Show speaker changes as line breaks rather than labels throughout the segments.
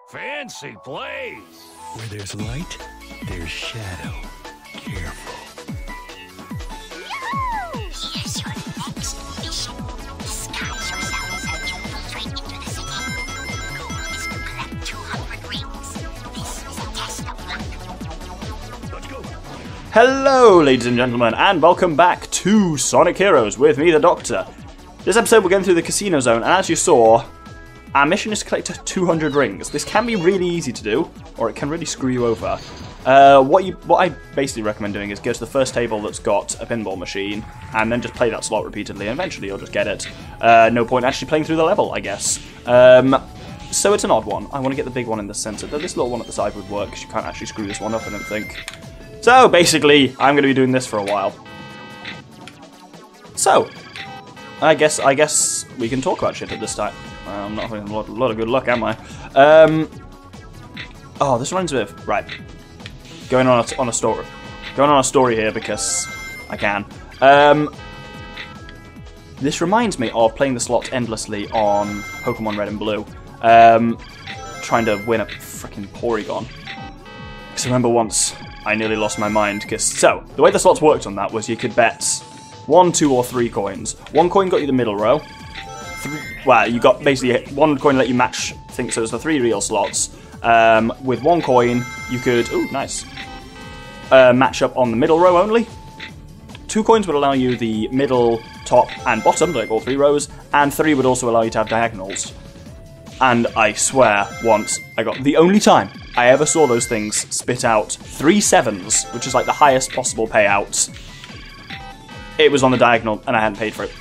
Fancy place.
Where there's light, there's shadow. Careful.
Here's your next mission. Disguise yourself as you infiltrate into the city. The goal is to collect 200 rings. This is a test of luck.
Let's go.
Hello, ladies and gentlemen, and welcome back to Sonic Heroes with me, the Doctor. This episode we're going through the casino zone, and as you saw, our mission is to collect 200 rings. This can be really easy to do, or it can really screw you over. What I basically recommend doing is go to the first table that's got a pinball machine, and then just play that slot repeatedly, and eventually you'll just get it. No point actually playing through the level, I guess. So it's an odd one. I want to get the big one in the center, though this little one at the side would work, because you can't actually screw this one up, I don't think. So basically, I'm going to be doing this for a while. So, I guess we can talk about shit at this time. I'm not having a lot of good luck, am I? Oh, this reminds me of... Right. Going on a story. Going on a story here because I can. This reminds me of playing the slot endlessly on Pokemon Red and Blue. Trying to win a freaking Porygon. Because I remember once I nearly lost my mind. So, the way the slots worked on that was you could bet 1, 2, or 3 coins. 1 coin got you the middle row. Well, you got basically 1 coin let you match things, so it was the 3 real slots. With 1 coin, you could, ooh, nice, match up on the middle row only. 2 coins would allow you the middle, top, and bottom, like all 3 rows, and 3 would also allow you to have diagonals. And I swear, once, the only time I ever saw those things spit out 3 7s, which is like the highest possible payout, it was on the diagonal, and I hadn't paid for it.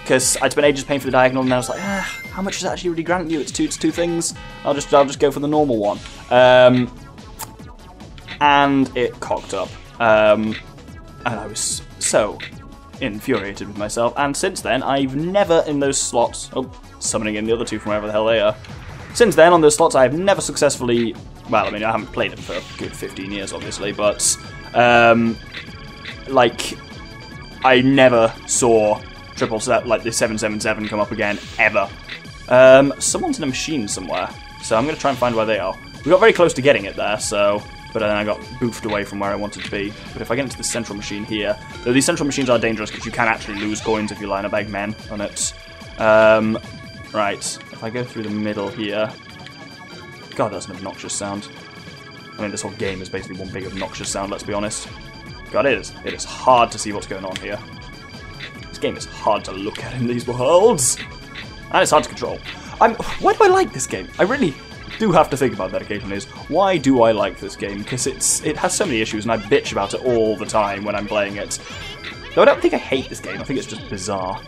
Because I'd spent ages paying for the diagonal, and I was like, how much is that actually really granting you? It's two things. I'll just go for the normal one. And it cocked up. And I was so infuriated with myself. And since then, I've never in those slots... Oh, summoning in the other 2 from wherever the hell they are. Since then, on those slots, I have never successfully... Well, I mean, I haven't played them for a good 15 years, obviously, but... like, I never saw... triple set like the 777 come up again ever. Someone's in a machine somewhere, so I'm gonna try and find where they are. We got very close to getting it there, but then I got boofed away from where I wanted to be. But if I get into the central machine here, though these central machines are dangerous because you can actually lose coins if you line up Eggmen on it. Right, if I go through the middle here, God, that's an obnoxious sound. I mean, this whole game is basically one big obnoxious sound. Let's be honest. God, it is. It is hard to see what's going on here. This game is hard to look at in these worlds, and it's hard to control. Why do I like this game? I really do have to think about that occasionally. Why do I like this game? Because it has so many issues, and I bitch about it all the time when I'm playing it. Though I don't think I hate this game. I think it's just bizarre.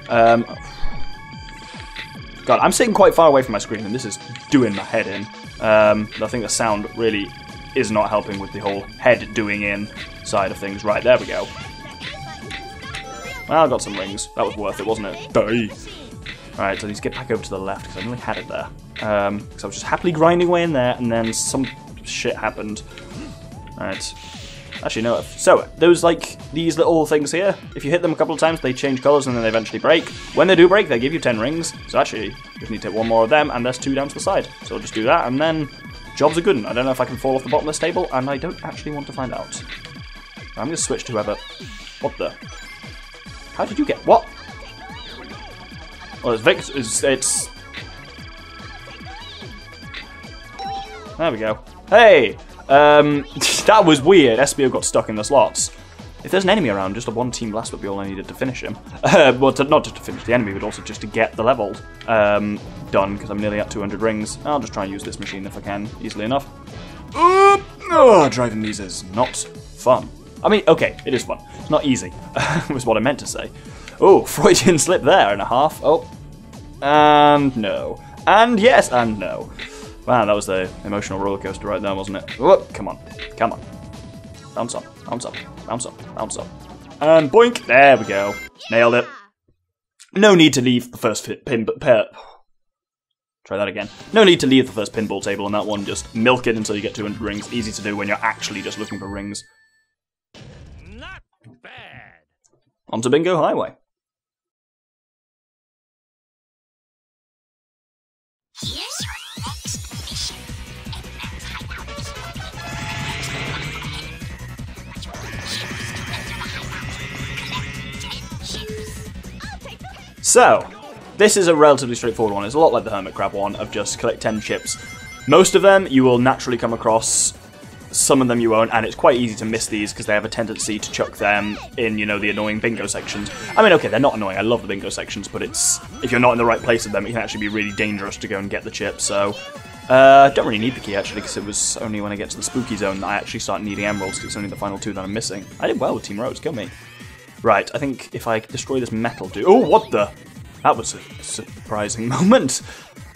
God, I'm sitting quite far away from my screen, and this is doing my head in. I think the sound really is not helping with the whole head doing in side of things. Right, there we go. Well, I got some rings. That was worth it, wasn't it? Die. Alright, so I need to get back over to the left, because I nearly had it there. Because I was just happily grinding away in there, and then some shit happened. Alright. Actually, no. So, those, like, these little things here, if you hit them a couple of times, they change colours, and then they eventually break. When they do break, they give you 10 rings. So actually, just need to hit 1 more of them, and there's 2 down to the side. So I'll just do that, and then jobs are good. I don't know if I can fall off the bottom of this table, and I don't actually want to find out. I'm going to switch to whoever... What the... How did you get... What? Well, it's... There we go. Hey! That was weird. SBO got stuck in the slots. If there's an enemy around, just a 1-team blast would be all I needed to finish him. Well, not just to finish the enemy, but also just to get the level done, because I'm nearly at 200 rings. I'll just try and use this machine if I can, easily enough. Driving these is not fun. I mean, okay, it is fun. It's not easy, was what I meant to say. Oh, Freudian slip there and a half. Oh, and no. And yes, and no. Wow, that was the emotional roller coaster right there, wasn't it? Oh, come on, come on. Bounce up, bounce up, bounce up, bounce up. And boink, there we go. Nailed it. No need to leave the first Try that again. No need to leave the first pinball table on that one. Just milk it until you get 200 rings. Easy to do when you're actually just looking for rings.
Not bad.
Onto Bingo Highway.
Here's your next mission.
So, this is a relatively straightforward one. It's a lot like the Hermit Crab one of just collect 10 chips. Most of them you will naturally come across, some of them you won't, and it's quite easy to miss these because they have a tendency to chuck them in, you know, the annoying bingo sections. I mean, okay, they're not annoying, I love the bingo sections, but it's, if you're not in the right place of them, it can actually be really dangerous to go and get the chip, so... don't really need the key, actually, because it was only when I get to the spooky zone that I actually start needing emeralds, because it's only the final 2 that I'm missing. I did well with Team Rose, kill me. Right, I think if I destroy this metal dude... Oh, what the... That was a surprising moment,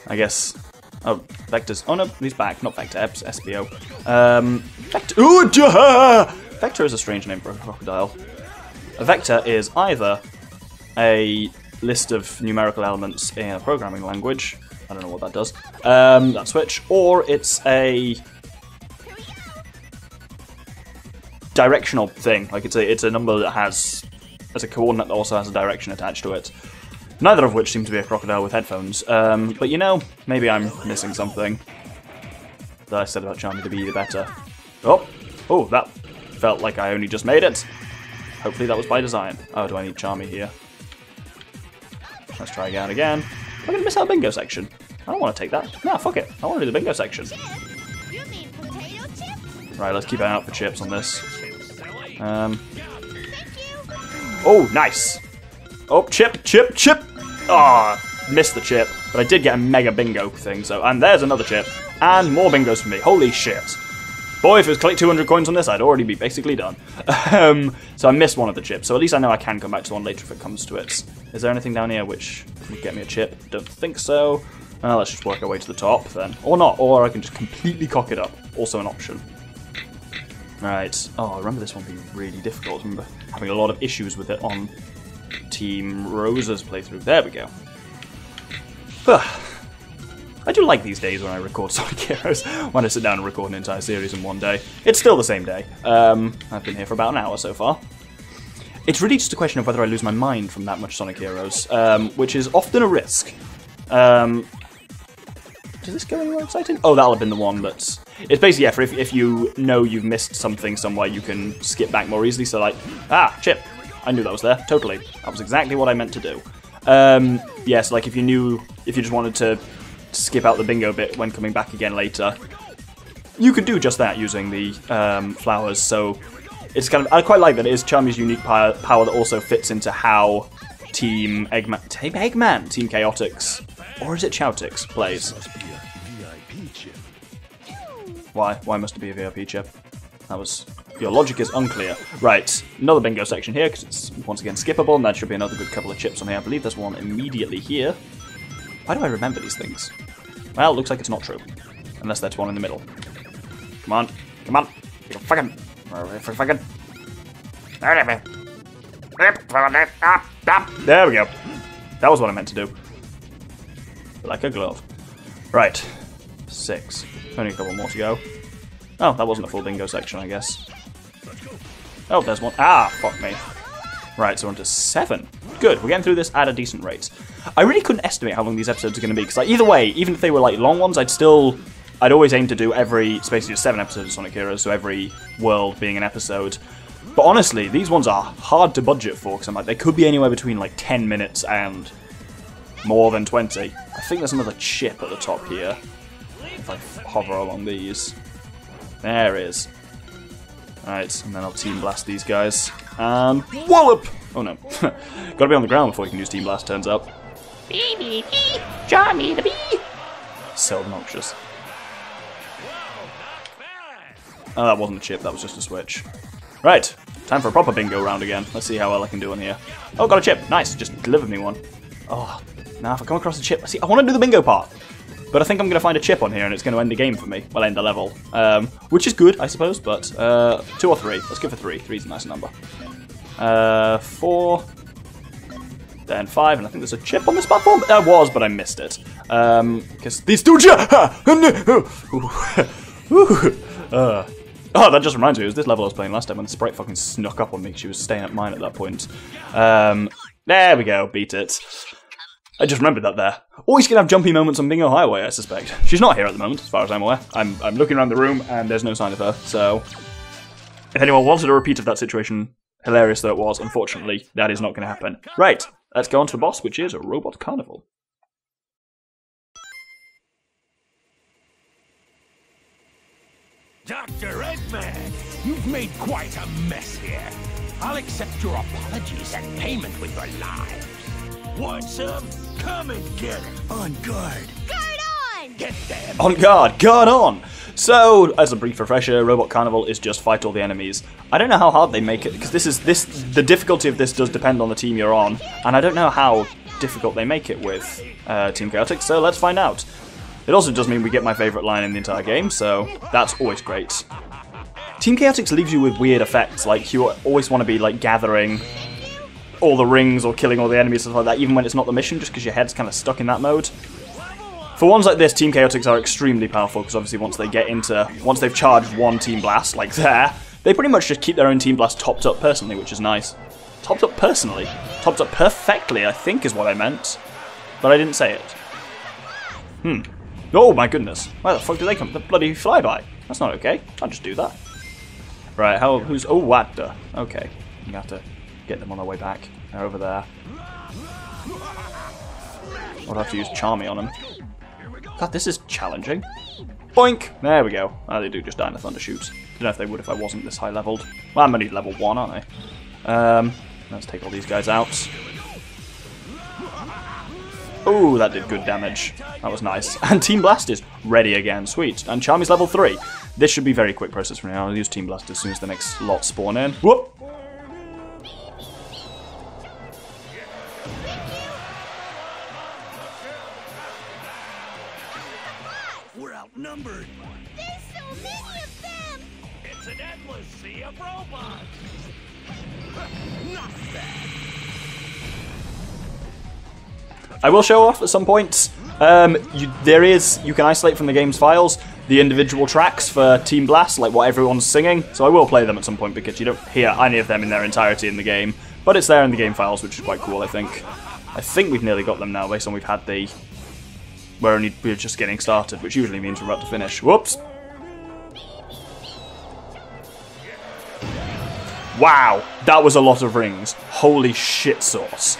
I guess. Oh, Vector's... Oh no, he's back. Not Vector, SBO. Vector... Ooh, Vector is a strange name for a crocodile. A vector is either a list of numerical elements in a programming language. I don't know what that does. That switch. Or it's a directional thing. Like it's a number that has a coordinate that also has a direction attached to it. Neither of which seem to be a crocodile with headphones. But you know, maybe I'm missing something that I said about Charmy to be better. Oh, that felt like I only just made it. Hopefully that was by design. Oh, do I need Charmy here? Let's try again. I'm going to miss out bingo section. I don't want to take that. Nah, fuck it. I want to do the bingo section. Right, let's keep an eye out for chips on this. Oh, nice. Oh, chip. Ah, missed the chip, but I did get a mega bingo thing, so, and there's another chip, and more bingos for me, holy shit. Boy, if it was collect 200 coins on this, I'd already be basically done. So I missed one of the chips, so at least I know I can come back to one later if it comes to it. Is there anything down here which would get me a chip? Don't think so. Let's just work our way to the top, then. Or not, or I can just completely cock it up, also an option. Right, oh, I remember this one being really difficult. I remember having a lot of issues with it on Team Rosa's playthrough. There we go. I do like these days when I record Sonic Heroes, when I sit down and record an entire series in one day. It's still the same day. I've been here for about an hour so far. It's really just a question of whether I lose my mind from that much Sonic Heroes, which is often a risk. Does this go anywhere exciting? Oh, that'll have been the one that's... It's basically, yeah, for if you know you've missed something somewhere, you can skip back more easily, so like, chip. I knew that was there, totally. That was exactly what I meant to do. Yes, like if you just wanted to skip out the bingo bit when coming back again later, you could do just that using the flowers, so it's kind of... I quite like that it is Charmy's unique power that also fits into how Team Chaotix, or is it Chaotix, plays. Why must it be a VIP chip? That was... Your logic is unclear. Right, another bingo section here, because it's once again skippable, and that should be another good couple of chips on here. I believe there's one immediately here. Why do I remember these things? Well, it looks like it's not true. Unless there's one in the middle. Come on. You fucking... There we go. That was what I meant to do. Like a glove. Right. 6. Only a couple more to go. Oh, that wasn't a full bingo section, I guess. Oh, there's one. Fuck me. Right, so we're on to 7. Good, we're getting through this at a decent rate. I really couldn't estimate how long these episodes are going to be, because like, either way, even if they were like long ones, I'd always aim to do it's basically 7 episodes of Sonic Heroes, so every world being an episode. But honestly, these ones are hard to budget for, because I'm like, they could be anywhere between like 10 minutes and more than 20. I think there's another chip at the top here, if I hover along these. There it is. Right, and then I'll Team Blast these guys. And wallop! Oh no. Gotta be on the ground before you can use Team Blast, turns out.
Bee, Charmy the bee.
So obnoxious. Oh, that wasn't a chip, that was just a switch. Right, time for a proper bingo round again. Let's see how well I can do on here. Oh, got a chip. Nice, just delivered me one. Oh, now if I come across a chip... See, I want to do the bingo part. But I think I'm going to find a chip on here and it's going to end the game for me. Well, end the level. Which is good, I suppose, but 2 or 3. Let's go for 3. 3's a nice number. 4. Then 5, and I think there's a chip on this platform. There was, but I missed it. Because these two... Oh, that just reminds me, it was this level I was playing last time when the sprite fucking snuck up on me. She was staying at mine at that point. There we go, beat it. I just remembered that there. Always gonna have jumpy moments on Bingo Highway, I suspect. She's not here at the moment, as far as I'm aware. I'm looking around the room and there's no sign of her, so... If anyone wanted a repeat of that situation, hilarious though it was, unfortunately, that is not gonna happen. Right, let's go on to the boss, which is Robot Carnival.
Dr. Eggman, you've made quite a mess here. I'll accept your apologies and payment with your lives. Want some? Come and get it.
On guard.
Guard on!
Get them.
On guard, guard on! So, as a brief refresher, Robot Carnival is just fight all the enemies. I don't know how hard they make it, because the difficulty of this does depend on the team you're on, and I don't know how difficult they make it with Team Chaotix, so let's find out. It also does mean we get my favourite line in the entire game, so that's always great. Team Chaotix leaves you with weird effects, like you always want to be like gathering all the rings or killing all the enemies, stuff like that, even when it's not the mission, just because your head's kind of stuck in that mode. For ones like this, Team Chaotix are extremely powerful, because obviously once they've charged one Team Blast, like there, they pretty much just keep their own Team Blast topped up personally, which is nice. Topped up personally? Topped up perfectly, I think is what I meant. But I didn't say it. Oh my goodness. Where the fuck do they come? The bloody flyby. That's not okay. Can't just do that. Right, who's... Oh, what the... Okay. You have to get them on their way back. They're over there. I'll have to use Charmy on them. God, this is challenging. Boink! There we go. Oh, they do just die in a thunder shoot. Don't know if they would if I wasn't this high leveled. Well, I'm only level 1, aren't I? Let's take all these guys out. Ooh, that did good damage. That was nice. And Team Blast is ready again. Sweet. And Charmy's level 3. This should be a very quick process from now. I'll use Team Blast as soon as the next lot spawn in. Whoop!
We're outnumbered.
There's so many of them!
It's an endless sea of robots. Not bad.
I will show off at some points. You can isolate from the game's files the individual tracks for Team Blast, like what everyone's singing. So I will play them at some point because you don't hear any of them in their entirety in the game. But it's there in the game files, which is quite cool, I think. I think we've nearly got them now, based on we've had the... We're just getting started, which usually means we're about to finish. Whoops! Wow, that was a lot of rings. Holy shit sauce.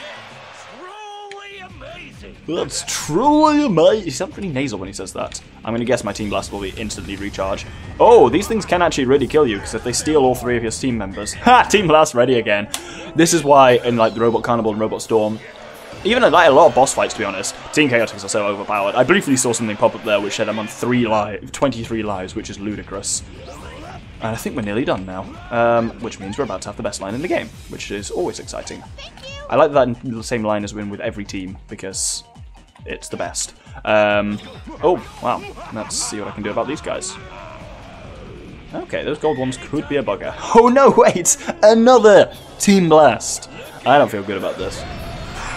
Truly amazing.
That's truly amazing. He sounds pretty nasal when he says that. I'm going to guess my Team Blast will be instantly recharge. Oh, these things can actually really kill you, because if they steal all 3 of your team members... Ha! Team Blast ready again. This is why, in like the Robot Carnival and Robot Storm, even in like a lot of boss fights, to be honest, Team Chaotix are so overpowered. I briefly saw something pop up there which said I'm on 23 lives, which is ludicrous. And I think we're nearly done now, which means we're about to have the best line in the game, which is always exciting. I like that in the same line as win with every team, because it's the best. Oh, wow. Let's see what I can do about these guys. Okay, those gold ones could be a bugger. Oh no, wait! Another Team Blast! I don't feel good about this.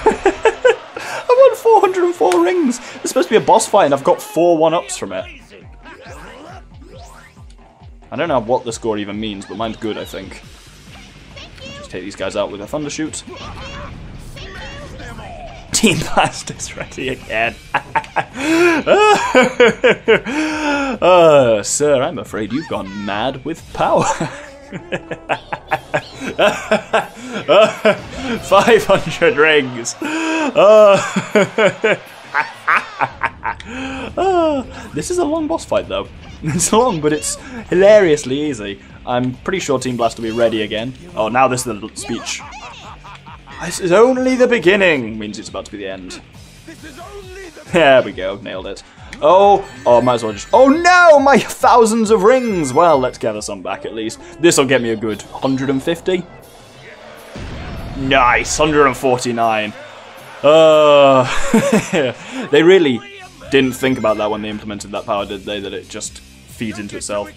I won 404 rings! It's supposed to be a boss fight and I've got 4 1-ups from it. I don't know what the score even means, but mine's good, I think. Just take these guys out with a thunder shoot. Team Blast is ready again. Sir, I'm afraid you've gone mad with power. 500 rings. This is a long boss fight, though. It's long, but it's hilariously easy. I'm pretty sure Team Blast will be ready again. Oh, now this is the speech. This is only the beginning. Means it's about to be the end. There we go. Nailed it. Oh, might as well just... Oh no, my thousands of rings. Well, let's gather some back at least. This will get me a good 150. Nice, 149. They really didn't think about that when they implemented that power, did they? That it just feeds into itself.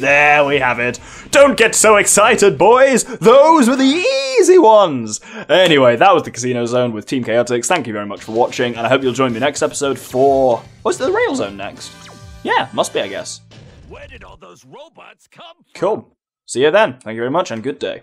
There we have it. Don't get so excited, boys. Those were the easy ones. Anyway, that was the Casino Zone with Team Chaotix. Thank you very much for watching, and I hope you'll join me next episode for... What's the Rail Zone next? Yeah, must be, I guess.
Where did all those robots come from?
Cool. See you then. Thank you very much, and good day.